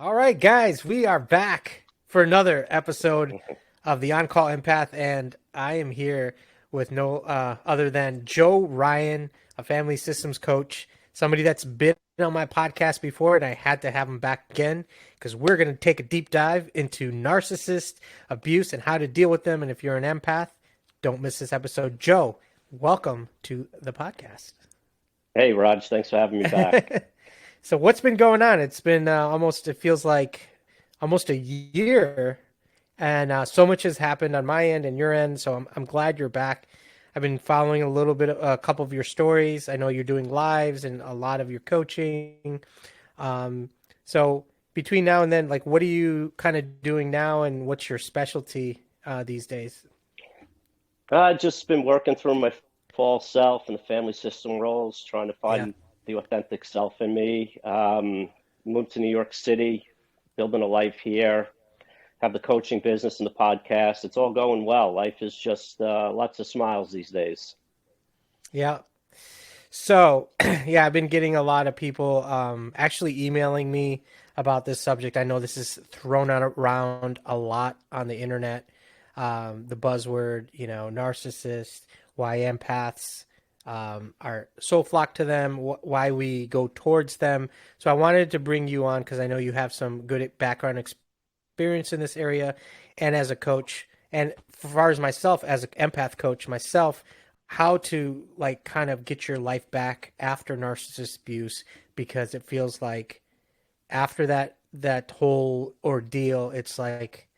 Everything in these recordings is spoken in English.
All right, guys, we are back for another episode of the On Call Empath, and I am here with no other than Joe Ryan, a family systems coach, somebody that's been on my podcast before, and I had to have him back again because we're going to take a deep dive into narcissist abuse and how to deal with them. And if you're an empath, don't miss this episode. Joe, welcome to the podcast. Hey, Raj, thanks for having me back. So what's been going on? It's been it feels like almost a year, and so much has happened on my end and your end. So I'm glad you're back. I've been following a little bit, a couple of your stories. I know you're doing lives and a lot of your coaching. So between now and then, like, what are you kind of doing now, and what's your specialty these days? I've just been working through my false self and the family system roles, trying to Yeah. find the authentic self in me. Moved to New York City, building a life here, have the coaching business and the podcast. It's all going well. Life is just lots of smiles these days. Yeah. So, yeah, I've been getting a lot of people actually emailing me about this subject. I know this is thrown out around a lot on the internet. The buzzword, narcissist, why empaths are so flocked to them, why we go towards them. So I wanted to bring you on because I know you have some good background experience in this area and as a coach. And as far as myself, as an empath coach myself, how to like kind of get your life back after narcissist abuse, because it feels like after that whole ordeal, it's like,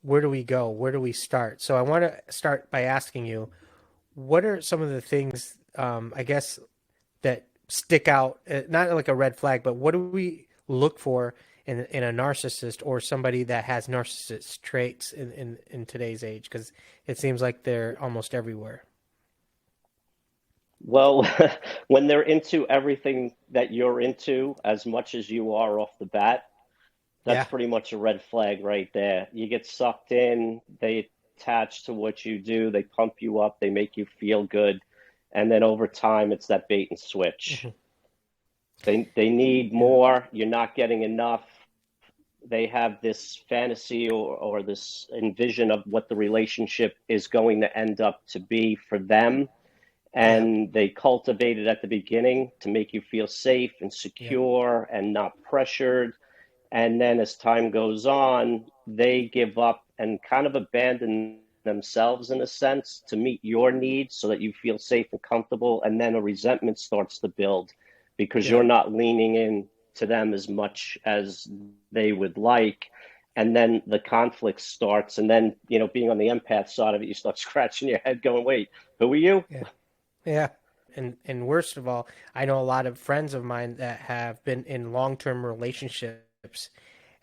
where do we go? Where do we start? So I want to start by asking you, what are some of the things, I guess, that stick out, not like a red flag, but what do we look for in a narcissist or somebody that has narcissist traits in today's age? Because it seems like they're almost everywhere. Well, when they're into everything that you're into as much as you are off the bat, that's Yeah. pretty much a red flag right there. You get sucked in, they attach to what you do, they pump you up, they make you feel good, and then over time it's that bait and switch. Hmm. They need Yeah. more, you're not getting enough. They have this fantasy or this envision of what the relationship is going to end up to be for them. Yeah. And they cultivate it at the beginning to make you feel safe and Yeah. secure and not pressured. And then as time goes on, they give up and kind of abandon themselves in a sense to meet your needs so that you feel safe and comfortable. And then a resentment starts to build because Yeah. you're not leaning in to them as much as they would like. And then the conflict starts. And then, being on the empath side of it, you start scratching your head going, wait, who are you? Yeah. Yeah. And worst of all, I know a lot of friends of mine that have been in long-term relationships,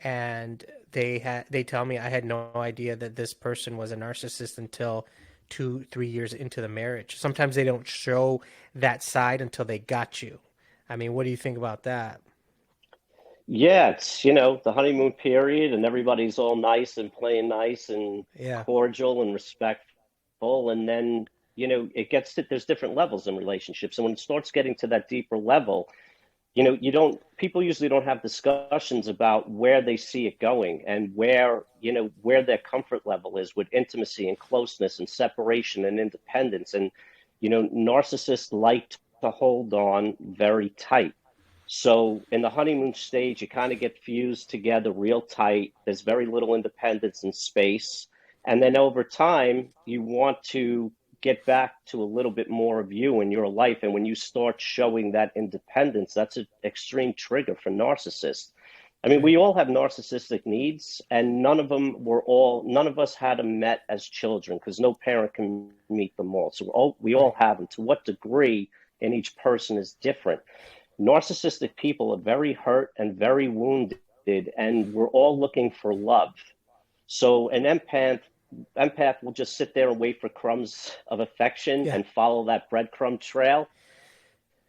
and they tell me I had no idea that this person was a narcissist until 2, 3 years into the marriage. Sometimes they don't show that side until they got you. I mean, what do you think about that? Yeah, it's, the honeymoon period and everybody's all nice and playing nice and Yeah. cordial and respectful. And then, it gets to, there's different levels in relationships. And when it starts getting to that deeper level, people usually don't have discussions about where they see it going and where their comfort level is with intimacy and closeness and separation and independence. And, narcissists like to hold on very tight. So in the honeymoon stage, you kind of get fused together real tight. There's very little independence and space. And then over time, you want to get back to a little bit more of you in your life. And when you start showing that independence, that's an extreme trigger for narcissists. I mean, Right. we all have narcissistic needs, and none of us had them met as children because no parent can meet them all. So we all Right. have them. To what degree in each person is different. Narcissistic people are very hurt and very wounded, and we're all looking for love. So an empath will just sit there and wait for crumbs of affection Yeah. and follow that breadcrumb trail,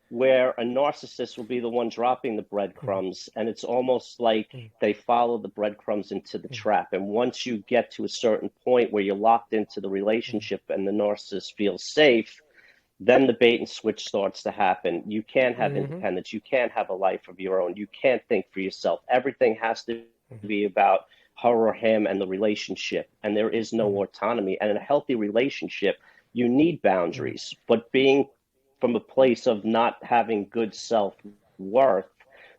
where a narcissist will be the one dropping the Mhm. breadcrumbs, and it's almost like Mhm. they follow the breadcrumbs into the Mhm. trap. And once you get to a certain point where you're locked into the Mhm. relationship and the narcissist feels safe, then the bait and switch starts to happen. You can't have Hmm. independence. You can't have a life of your own. You can't think for yourself. Everything has to be about her or him and the relationship. And there is no Hmm. autonomy. And in a healthy relationship, you need Hmm. boundaries. But being from a place of not having good self worth,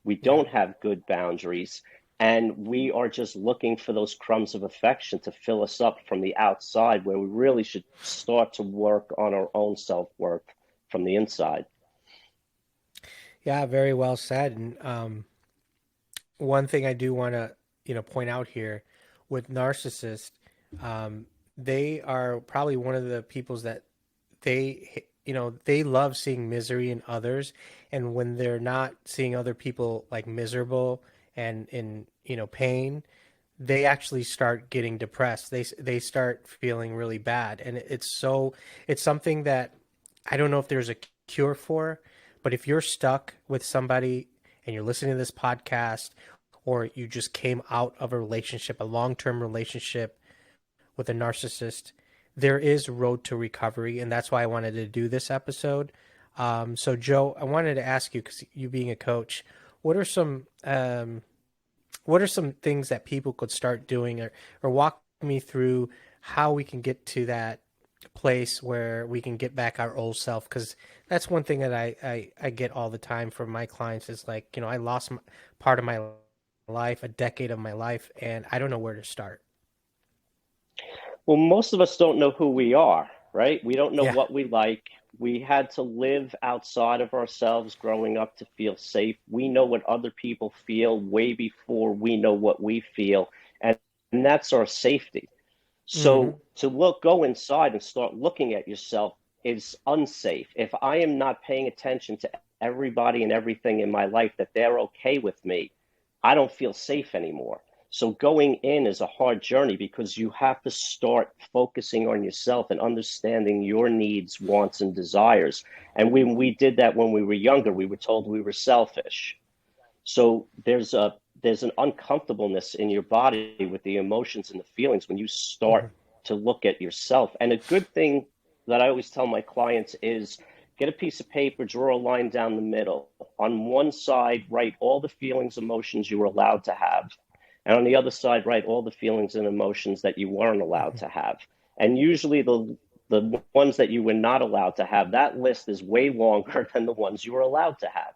we Yeah. don't have good boundaries. And we are just looking for those crumbs of affection to fill us up from the outside, where we really should start to work on our own self worth from the inside. Yeah, very well said. And one thing I do want to, point out here with narcissists, um, they are probably one of the peoples that they love seeing misery in others, and when they're not seeing other people like miserable and in pain, they actually start getting depressed. They start feeling really bad, and it's something that I don't know if there's a cure for, but if you're stuck with somebody and you're listening to this podcast, or you just came out of a relationship, a long-term relationship with a narcissist, there is road to recovery, and that's why I wanted to do this episode. So, Joe, I wanted to ask you, because you being a coach, what are some what are some things that people could start doing, or walk me through how we can get to that place where we can get back our old self? Because that's one thing that I get all the time from my clients is like, I lost part of my life, a decade of my life, and I don't know where to start. Well, most of us don't know who we are, right? We don't know Yeah. what we like. We had to live outside of ourselves growing up to feel safe. We know what other people feel way before we know what we feel. And that's our safety. Hmm. So to go inside and start looking at yourself is unsafe. If I am not paying attention to everybody and everything in my life that they're okay with me, I don't feel safe anymore. So going in is a hard journey because you have to start focusing on yourself and understanding your needs, wants, and desires. And when we did that when we were younger, we were told we were selfish. So there's an uncomfortableness in your body with the emotions and the feelings when you start Hmm. to look at yourself. And a good thing that I always tell my clients is get a piece of paper, draw a line down the middle. On one side, write all the feelings, emotions you were allowed to have. And on the other side, write all the feelings and emotions that you weren't allowed to have. And usually the ones that you were not allowed to have, that list is way longer than the ones you were allowed to have.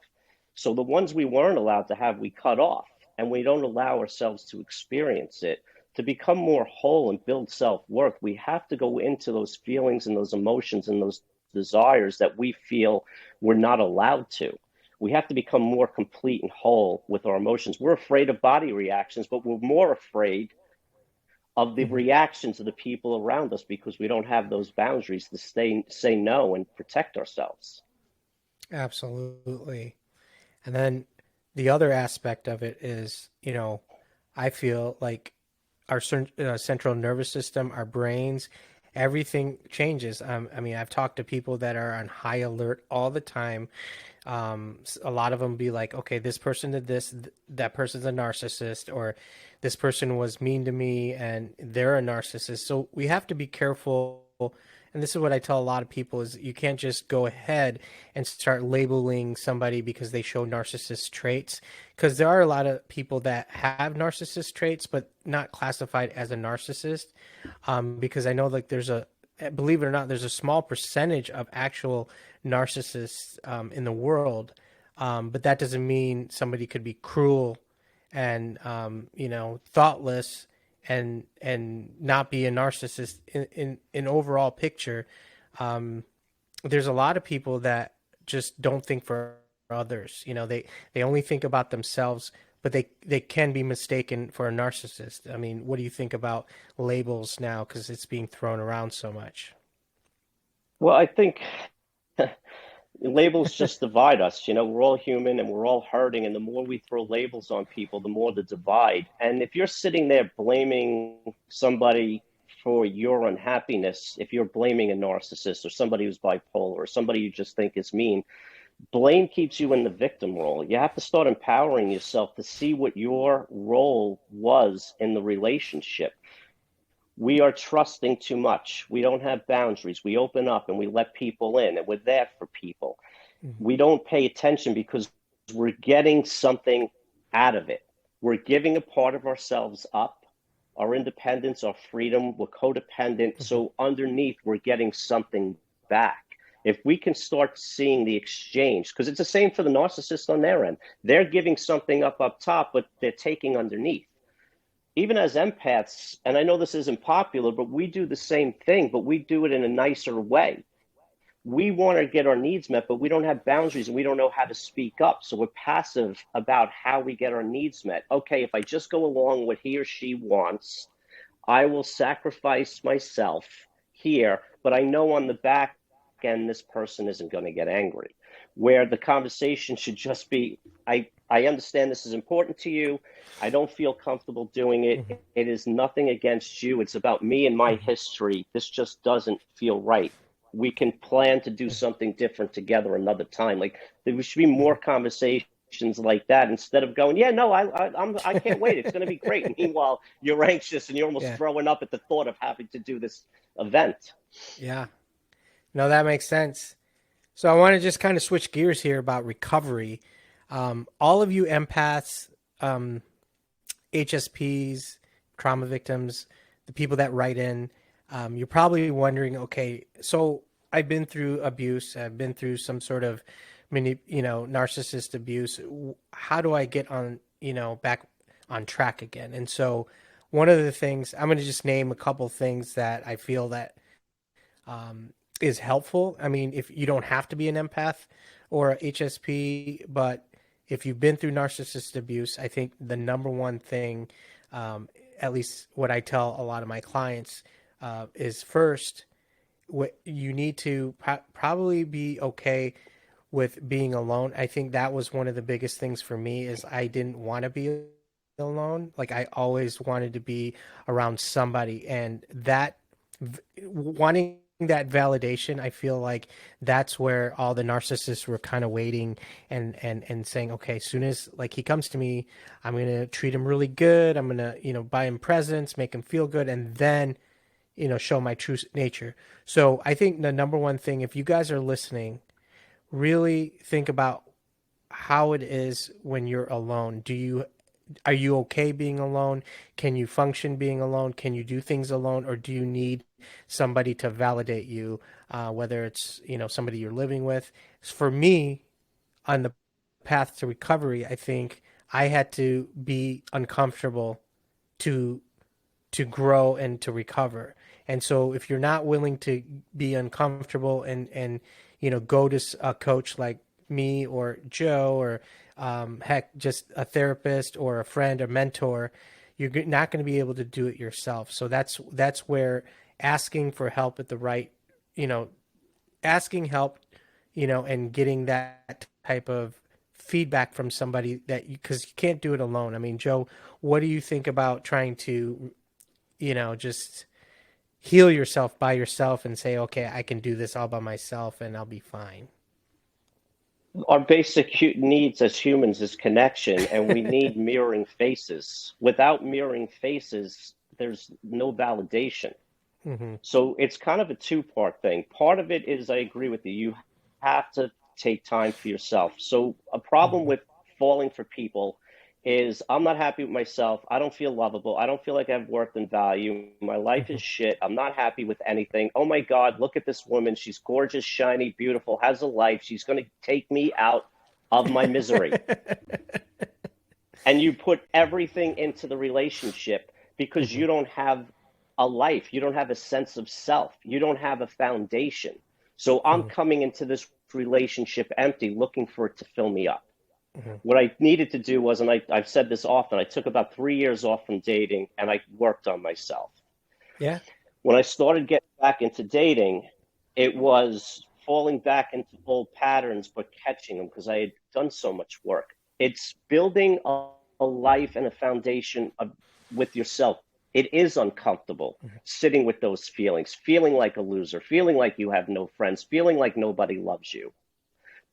So the ones we weren't allowed to have, we cut off, and we don't allow ourselves to experience it. To become more whole and build self worth, we have to go into those feelings and those emotions and those desires that we feel we're not allowed to. We have to become more complete and whole with our emotions. We're afraid of body reactions, but we're more afraid of the Hmm. reactions of the people around us because we don't have those boundaries to say no and protect ourselves. Absolutely. And then the other aspect of it is, I feel like our central nervous system, our brains, everything changes. I mean, I've talked to people that are on high alert all the time. A lot of them be like, okay, this person did this, that person's a narcissist, or this person was mean to me and they're a narcissist. So we have to be careful. And this is what I tell a lot of people is you can't just go ahead and start labeling somebody because they show narcissist traits, because there are a lot of people that have narcissist traits but not classified as a narcissist. Because I know like believe it or not, there's a small percentage of actual narcissists in the world, but that doesn't mean somebody could be cruel and thoughtless and not be a narcissist in overall picture. Um, there's a lot of people that just don't think for others. They only think about themselves, but they can be mistaken for a narcissist. I mean, what do you think about labels now? Because it's being thrown around so much. Well, I think labels just divide us. We're all human and we're all hurting. And the more we throw labels on people, the more the divide. And if you're sitting there blaming somebody for your unhappiness, if you're blaming a narcissist or somebody who's bipolar or somebody you just think is mean, blame keeps you in the victim role. You have to start empowering yourself to see what your role was in the relationship. We are trusting too much. We don't have boundaries. We open up and we let people in, and we're there for people. Mhm. We don't pay attention because we're getting something out of it. We're giving a part of ourselves up, our independence, our freedom. We're codependent. Mhm. So underneath, we're getting something back. If we can start seeing the exchange, because it's the same for the narcissist on their end, they're giving something up top, but they're taking underneath. Even as empaths, and I know this isn't popular, but we do the same thing, but we do it in a nicer way. We want to get our needs met, but we don't have boundaries and we don't know how to speak up. So we're passive about how we get our needs met. Okay, if I just go along with what he or she wants, I will sacrifice myself here, but I know on the back end, this person isn't going to get angry. Where the conversation should just be, I understand this is important to you. I don't feel comfortable doing it. Mhm. It is nothing against you. It's about me and my Mhm. history. This just doesn't feel right. We can plan to do Mhm. something different together another time. Like there should be more Mhm. conversations like that instead of going, yeah, no, I can't wait. It's going to be great. Meanwhile, you're anxious and you're almost Yeah. throwing up at the thought of having to do this event. Yeah. No, that makes sense. So I want to just kind of switch gears here about recovery. All of you empaths, um, HSPs, trauma victims, the people that write in, you're probably wondering, okay, so I've been through abuse, I've been through some sort of narcissist abuse. How do I get on, back on track again? And so one of the things, I'm going to just name a couple things that I feel that is helpful. I mean, if you don't have to be an empath or a HSP, but if you've been through narcissist abuse, I think the number one thing, at least what I tell a lot of my clients, is first, what you need to probably be okay with being alone. I think that was one of the biggest things for me is I didn't want to be alone. Like I always wanted to be around somebody, and that wanting that validation, I feel like that's where all the narcissists were kind of waiting and saying, okay, as soon as like he comes to me, I'm gonna treat him really good. I'm gonna buy him presents, make him feel good, and then show my true nature. So I think the number one thing, if you guys are listening, really think about how it is when you're alone. Are you okay being alone? Can you function being alone? Can you do things alone, or do you need somebody to validate you? Whether it's somebody you're living with. For me, on the path to recovery, I think I had to be uncomfortable to grow and to recover. And so if you're not willing to be uncomfortable and go to a coach like me or Joe or heck just a therapist or a friend or mentor, you're not going to be able to do it yourself. So that's where asking for help at the right, you know, asking help, and getting that type of feedback from somebody that because you can't do it alone. I mean, Joe, what do you think about trying to just heal yourself by yourself and say, okay, I can do this all by myself and I'll be fine. Our basic needs as humans is connection, and we need mirroring faces. Without mirroring faces, there's no validation. Mm-hmm. So it's kind of a two-part thing. Part of it is I agree with you. You have to take time for yourself. So a problem Mm-hmm. with falling for people is I'm not happy with myself. I don't feel lovable. I don't feel like I have worth and value. My life Mm-hmm. is shit. I'm not happy with anything. Oh my God, look at this woman. She's gorgeous, shiny, beautiful, has a life. She's going to take me out of my misery. And you put everything into the relationship because Mm-hmm. you don't have a life, you don't have a sense of self, you don't have a foundation. So I'm Mm-hmm. coming into this relationship empty, looking for it to fill me up. Mm-hmm. What I needed to do was, and I've said this often, I took about 3 years off from dating and I worked on myself. Yeah. When I started getting back into dating, it was falling back into old patterns, but catching them because I had done so much work. It's building a life and a foundation with yourself. It is uncomfortable sitting with those feelings, feeling like a loser, feeling like you have no friends, feeling like nobody loves you.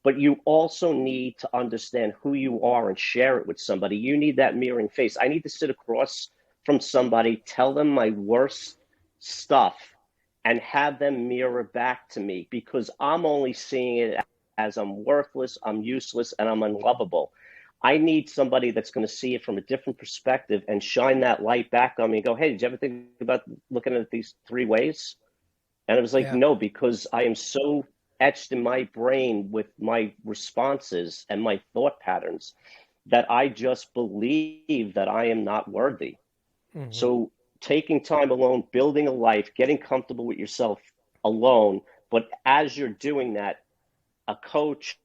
But you also need to understand who you are and share it with somebody. You need that mirroring face. I need to sit across from somebody, tell them my worst stuff and have them mirror back to me, because I'm only seeing it as I'm worthless, I'm useless, and I'm unlovable. I need somebody that's going to see it from a different perspective and shine that light back on me and go, hey, did you ever think about looking at these three ways? And it was like, Yeah. no, because I am so etched in my brain with my responses and my thought patterns that I just believe that I am not worthy. Hmm. So taking time alone, building a life, getting comfortable with yourself alone. But as you're doing that, a coach,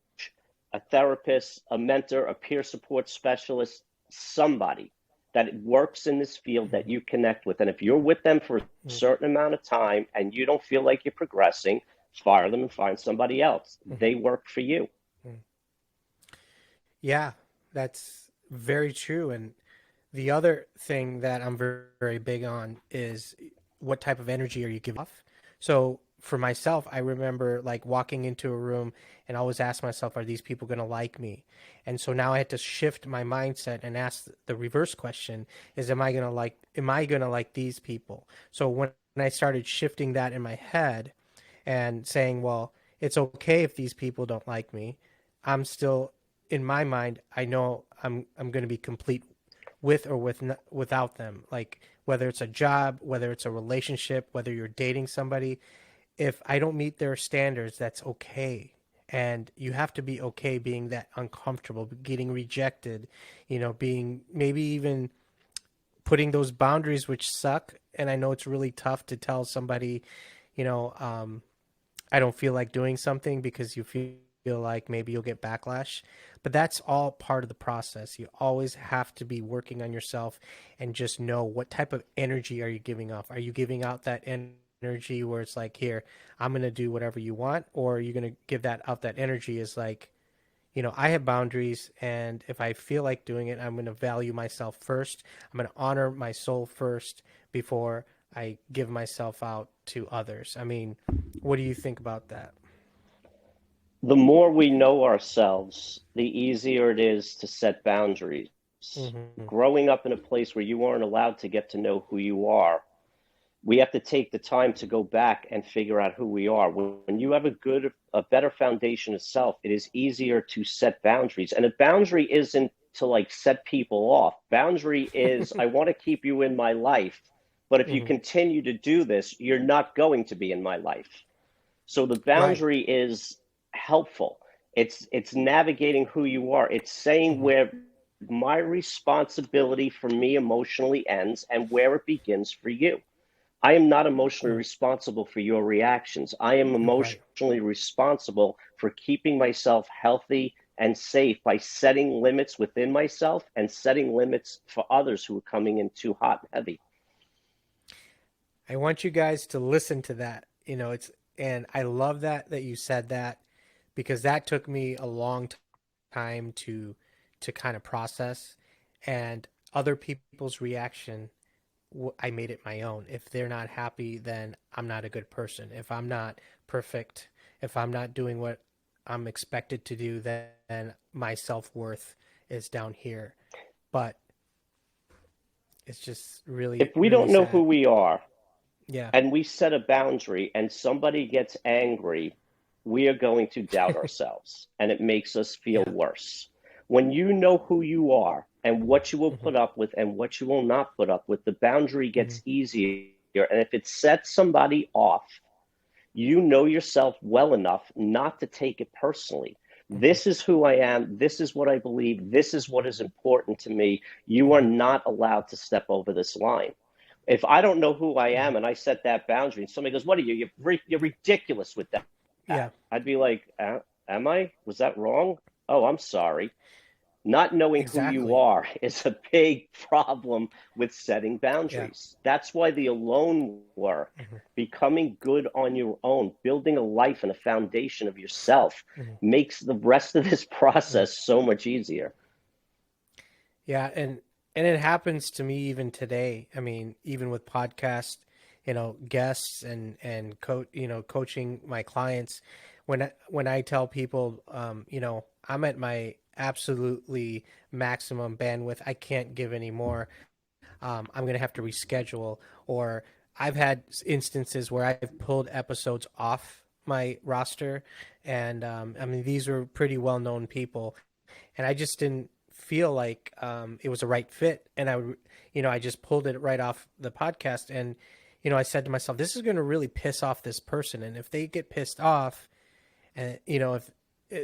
a therapist, a mentor, a peer support specialist, somebody that works in this field that you connect with. And if you're with them for a certain amount of time and you don't feel like you're progressing, fire them and find somebody else. Hmm. They work for you. Yeah, that's very true. And the other thing that I'm very, very big on is what type of energy are you giving off? So for myself, I remember like walking into a room and always ask myself, are these people going to like me? And so now I had to shift my mindset and ask the reverse question is, am I going to like these people? So when I started shifting that in my head and saying, well, it's okay if these people don't like me, I'm still in my mind, I know I'm going to be complete with or without them. Like whether it's a job, whether it's a relationship, whether you're dating somebody, if I don't meet their standards, that's okay. And you have to be okay being that uncomfortable, getting rejected, being maybe even putting those boundaries which suck. And I know it's really tough to tell somebody, you know, um, I don't feel like doing something because you feel like maybe you'll get backlash. But that's all part of the process. You always have to be working on yourself and just know what type of energy are you giving off. Are you giving out that energy where it's like, here, I'm going to do whatever you want? Or are you going to give that out that energy is like, I have boundaries, and if I feel like doing it, I'm going to value myself first. I'm going to honor my soul first before I give myself out to others. I mean, what do you think about that? The more we know ourselves, the easier it is to set boundaries. Hmm. Growing up in a place where you aren't allowed to get to know who you are, we have to take the time to go back and figure out who we are. When you have a better foundation of self, it is easier to set boundaries. And a boundary isn't to like set people off. Boundary is, I want to keep you in my life, but if you Hmm. continue to do this, you're not going to be in my life. So the Right. boundary is helpful. It's navigating who you are. It's saying Hmm. where my responsibility for me emotionally ends and where it begins for you. I am not emotionally responsible for your reactions. I am Right. emotionally responsible for keeping myself healthy and safe by setting limits within myself and setting limits for others who are coming in too hot and heavy. I want you guys to listen to that. And I love that you said that because that took me a long time to kind of process, and other people's reaction I made it my own. If they're not happy, then I'm not a good person. If I'm not perfect, if I'm not doing what I'm expected to do, then my self worth is down here. But it's just really, If we really don't know who sad. we are Yeah. and we set a boundary and somebody gets angry, we are going to doubt ourselves and it makes us feel Yeah. worse. When you know who you are and what you will Hmm. put up with and what you will not put up with, the boundary Hmm. gets easier. And if it sets somebody off, you know yourself well enough not to take it personally. Hmm. This is who I am. This is what I believe. This is what is important to me. You are Hmm. not allowed to step over this line. If I don't know who I Hmm. am and I set that boundary, and somebody goes, "What are you? You're ridiculous with that." Yeah. I'd be like, "Am I? Was that wrong? Oh, I'm sorry." Not knowing who you Exactly. are is a big problem with setting Yeah. boundaries. That's why the alone work, Hmm. becoming good on your own, building a life and a foundation of yourself, Hmm. makes the rest of this Hmm. process so much easier. Yeah, and it happens to me even today. I mean, even with podcast, guests and coaching my clients, when I tell people, I'm at my absolutely maximum bandwidth. I can't give any more. I'm gonna have to reschedule, or I've had instances where I've pulled episodes off my roster, and I mean these were pretty well known people, and I just didn't feel like it was a right fit, and I just pulled it right off the podcast, and I said to myself, this is going to really piss off this person, and if they get pissed off, and if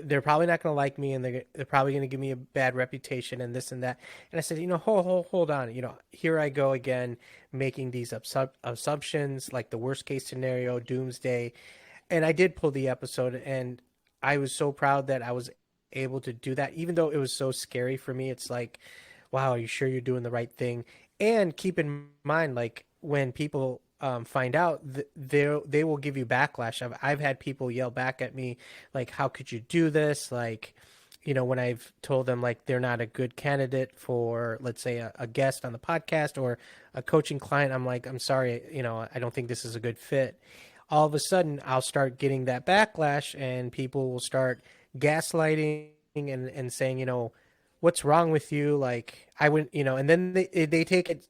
they're probably not going to like me, and they're probably going to give me a bad reputation and this and that. And I said, hold on, here I go again, making these assumptions, like the worst case scenario, doomsday. And I did pull the episode, and I was so proud that I was able to do that, even though it was so scary for me. It's like, wow, are you sure you're doing the right thing? And keep in mind, like when people find out, they will give you backlash. I've had people yell back at me, like, "How could you do this?" Like, when I've told them like they're not a good candidate for, let's say, a guest on the podcast or a coaching client. I'm like, I'm sorry, I don't think this is a good fit. All of a sudden, I'll start getting that backlash, and people will start gaslighting and saying, what's wrong with you? Like, I wouldn't, and then they take it,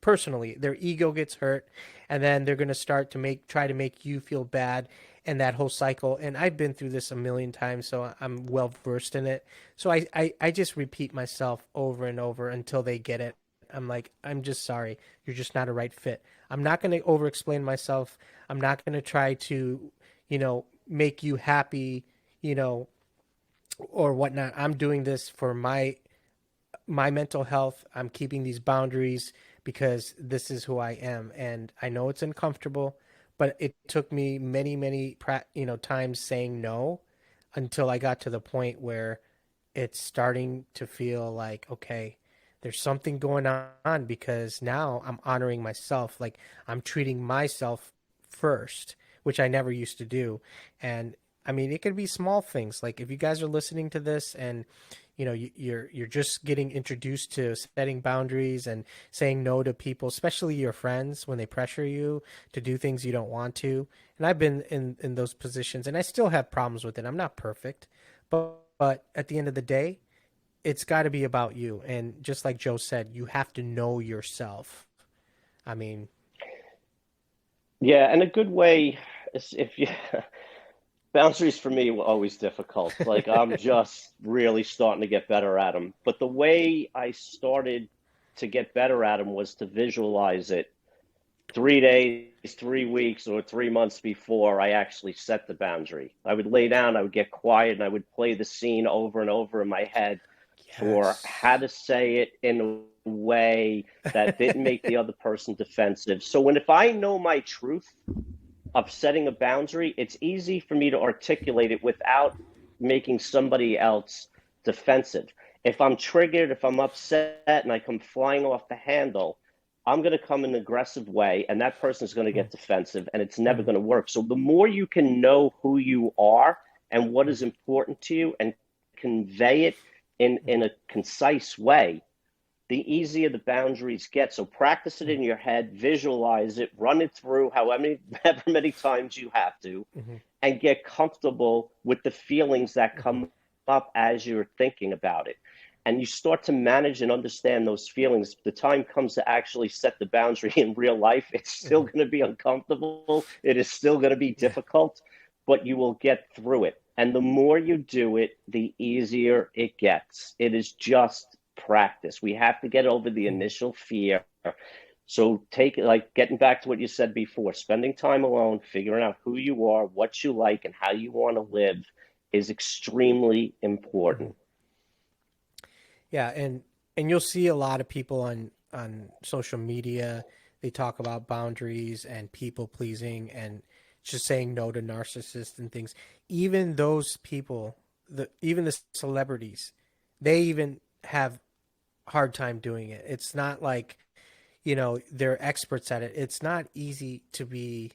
personally. Their ego gets hurt, and then they're going to start to try to make you feel bad, and that whole cycle. And I've been through this a million times, so I'm well versed in it. So I just repeat myself over and over until they get it. I'm like, I'm just sorry. You're just not a right fit. I'm not going to over explain myself. I'm not going to try to, make you happy, or whatnot. I'm doing this for my mental health. I'm keeping these boundaries because this is who I am, and I know it's uncomfortable, but it took me many, many, times saying no until I got to the point where it's starting to feel like, okay, there's something going on, because now I'm honoring myself. Like, I'm treating myself first, which I never used to do. And I mean, it could be small things. Like if you guys are listening to this and you're just getting introduced to setting boundaries and saying no to people, especially your friends when they pressure you to do things you don't want to. And I've been in those positions, and I still have problems with it. I'm not perfect, but at the end of the day, it's got to be about you. And just like Joe said, you have to know yourself. I mean, Yeah, and a good way is if you boundaries for me were always difficult. Like I'm just really starting to get better at them. But the way I started to get better at them was to visualize it 3 days, 3 weeks, or 3 months before I actually set the boundary. I would lay down, I would get quiet, and I would play the scene over and over in my head for how yes. to say it in a way that didn't make the other person defensive. So if I know my truth of setting a boundary, it's easy for me to articulate it without making somebody else defensive. If I'm triggered, if I'm upset and I come flying off the handle, I'm going to come in an aggressive way, and that person is going to get defensive, and it's never Mm-hmm. going to work. So the more you can know who you are and what is important to you and convey it in a concise way, the easier the boundaries get. So practice it in your head, visualize it, run it through however many times you have to, Mm-hmm. and get comfortable with the feelings that Mm-hmm. come up as you're thinking about it. And you start to manage and understand those feelings. The time comes to actually set the boundary in real life, it's still Mm-hmm. going to be uncomfortable. It is still going to be Yeah. difficult, but you will get through it. And the more you do it, the easier it gets. It is just practice. We have to get over the Mm-hmm. initial fear. So take like getting back to what you said before, spending time alone, figuring out who you are, what you like, and how you want to live is extremely Mm-hmm. important. Yeah, and you'll see a lot of people on social media. They talk about boundaries and people pleasing and just saying no to narcissists and things. Even those people, even the celebrities, they even have hard time doing it. It's not like, they're experts at it. It's not easy to be,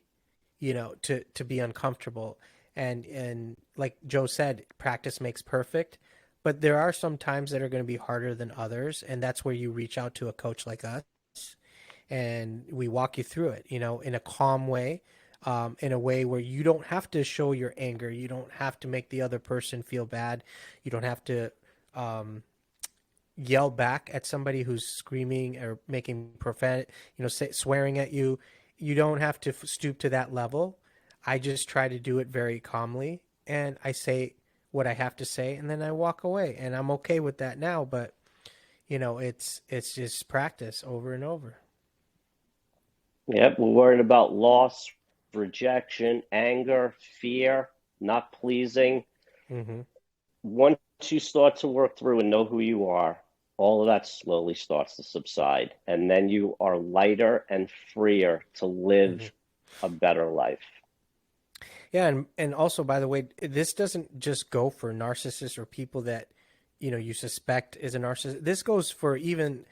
to be uncomfortable. And like Joe said, practice makes perfect. But there are some times that are going to be harder than others, and that's where you reach out to a coach like us, and we walk you through it, in a calm way, in a way where you don't have to show your anger. You don't have to make the other person feel bad. You don't have to um, yell back at somebody who's screaming or making profane, swearing at you. you don't have to stoop to that level. I just try to do it very calmly, and I say what I have to say, and then I walk away, and I'm okay with that now. But it's just practice over and over. Yep, we're worried about loss, rejection, anger, fear, not pleasing. Hmm. Once you start to work through and know who you are, all of that slowly starts to subside. And then you are lighter and freer to Hmm. live a better life. Yeah, and also, by the way, this doesn't just go for narcissists or people that you suspect is a narcissist. This goes for even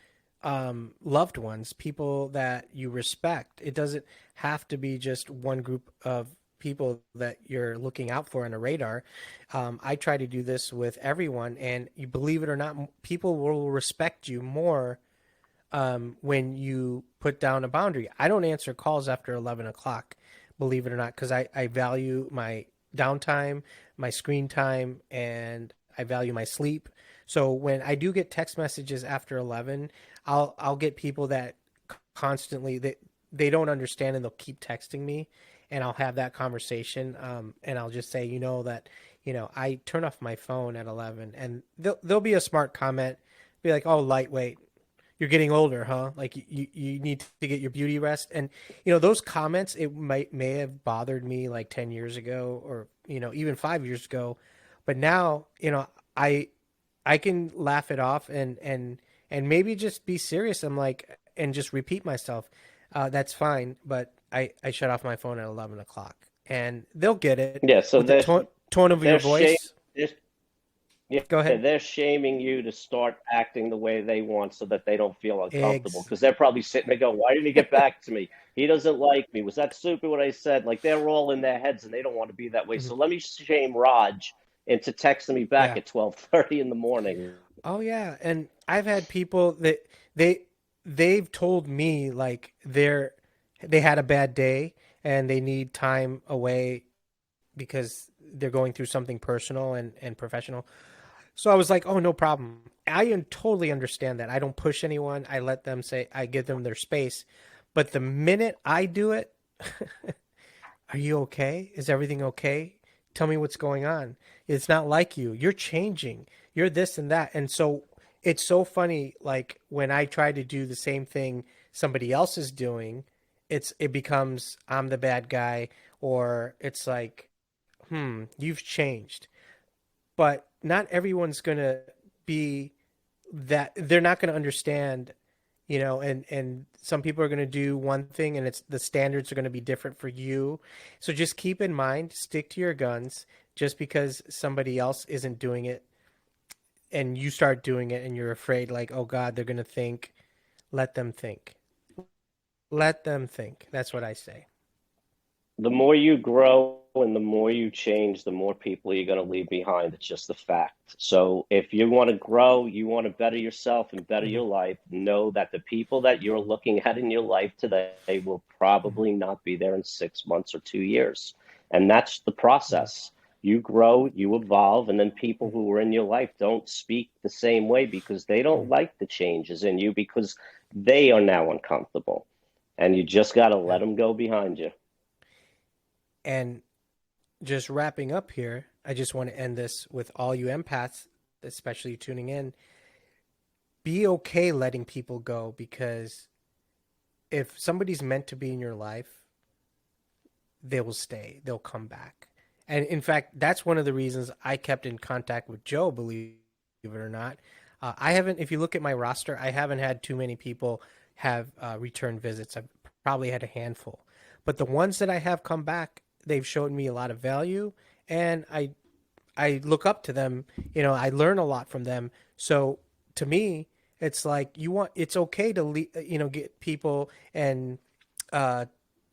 loved ones, people that you respect. It doesn't have to be just one group of people that you're looking out for on a radar. I try to do this with everyone, and you believe it or not, people will respect you more when you put down a boundary. I don't answer calls after 11 o'clock, believe it or not, because I value my downtime, my screen time, and I value my sleep. So when I do get text messages after 11, I'll get people that constantly they don't understand and they'll keep texting me, and I'll have that conversation, and I'll just say, that I turn off my phone at 11, and there'll be a smart comment, be like, oh, lightweight, you're getting older, huh? Like you need to get your beauty rest. And those comments, it may have bothered me like 10 years ago, or even 5 years ago, but now I I can laugh it off, and maybe just be serious. I'm like, and just repeat myself. That's fine, but I shut off my phone at 11 o'clock, and they'll get it Yeah, so with the tone of your they're shame voice. they're, yeah, Go ahead. they're shaming you to start acting the way they want so that they don't feel uncomfortable Eggs. because they're probably sitting there going, "Why didn't he get back to me? He doesn't like me. Was that stupid what I said?" Like they're all in their heads and they don't want to be that way. Mhm. So let me shame Raj into texting me back Yeah. at 12:30 in the morning. Oh yeah, and I've had people that they they've told me like they had a bad day and they need time away because they're going through something personal and professional. So I was like, "Oh, no problem." Totally understand that. I don't push anyone. I let them say I give them their space. But the minute I do it, are you okay? Is everything okay? Tell me what's going on. It's not like you. You're changing. You're this and that. And so it's so funny, like when I try to do the same thing somebody else is doing, it becomes I'm the bad guy, or it's like, you've changed. But not everyone's gonna be that, they're not gonna understand, and some people are going to do one thing and it's the standards are going to be different for you. So just keep in mind, stick to your guns. Just because somebody else isn't doing it and you start doing it and you're afraid, like, oh god, they're going to think, let them think. Let them think. That's what I say. The more you grow and the more you change, the more people you're going to leave behind. It's just a fact. So if you want to grow, you want to better yourself and better Hmm. your life, know that the people that you're looking at in your life today will Hmm. probably not be there in 6 months or 2 years. And that's the Hmm. process. You grow, you evolve, and then people Hmm. who are in your life don't speak the same way because they don't Hmm. like the changes in you because they are now uncomfortable. And you just got to let Yeah. them go behind you. And just wrapping up here, I just want to end this with all you empaths, especially tuning in. Be okay letting people go, because if somebody's meant to be in your life, they will stay. They'll come back. And in fact, that's one of the reasons I kept in contact with Joe, believe it or not. I haven't, if you look at my roster, I haven't had too many people have return visits. I've probably had a handful. But the ones that I have come back, they've shown me a lot of value, and I look up to them. I learn a lot from them. So to me, it's like it's okay to get people and uh,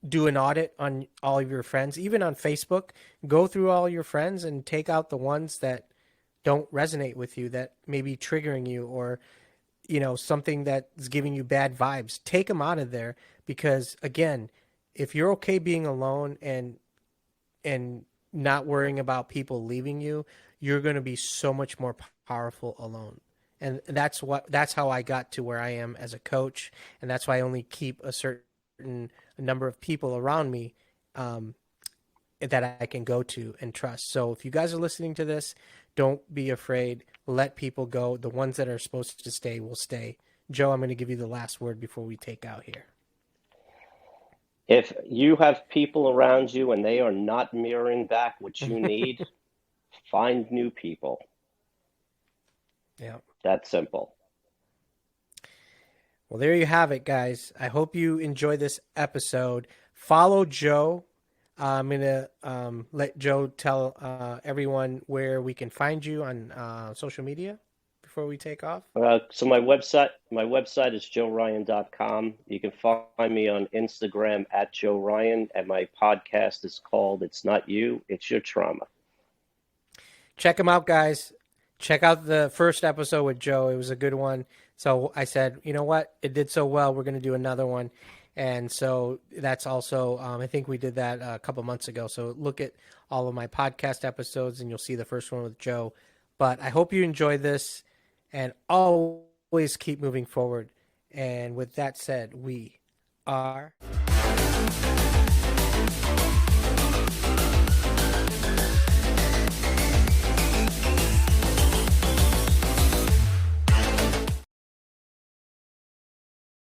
do an audit on all of your friends, even on Facebook. Go through all your friends and take out the ones that don't resonate with you, that may be triggering you, or something that's giving you bad vibes. Take them out of there, because again, if you're okay being alone and not worrying about people leaving you, you're going to be so much more powerful alone. And that's how I got to where I am as a coach, and that's why I only keep a certain a number of people around me that I can go to and trust. So if you guys are listening to this, don't be afraid. Let people go. The ones that are supposed to stay will stay. Joe, I'm going to give you the last word before we take out here. If you have people around you and they are not mirroring back what you need, find new people. Yeah. That simple. Well, there you have it, guys. I hope you enjoy this episode. Follow Joe. I'm going to let Joe tell everyone where we can find you on social media before we take off. So my website is joeryan.com. You can find me on Instagram at Joe Ryan, and my podcast is called It's Not You, It's Your Trauma. Check them out, guys. Check out the first episode with Joe. It was a good one. So I said, you know what? It did so well. We're going to do another one. And so that's also, I think we did that a couple months ago. So look at all of my podcast episodes and you'll see the first one with Joe. But I hope you enjoyed this and always keep moving forward. And with that said, we are...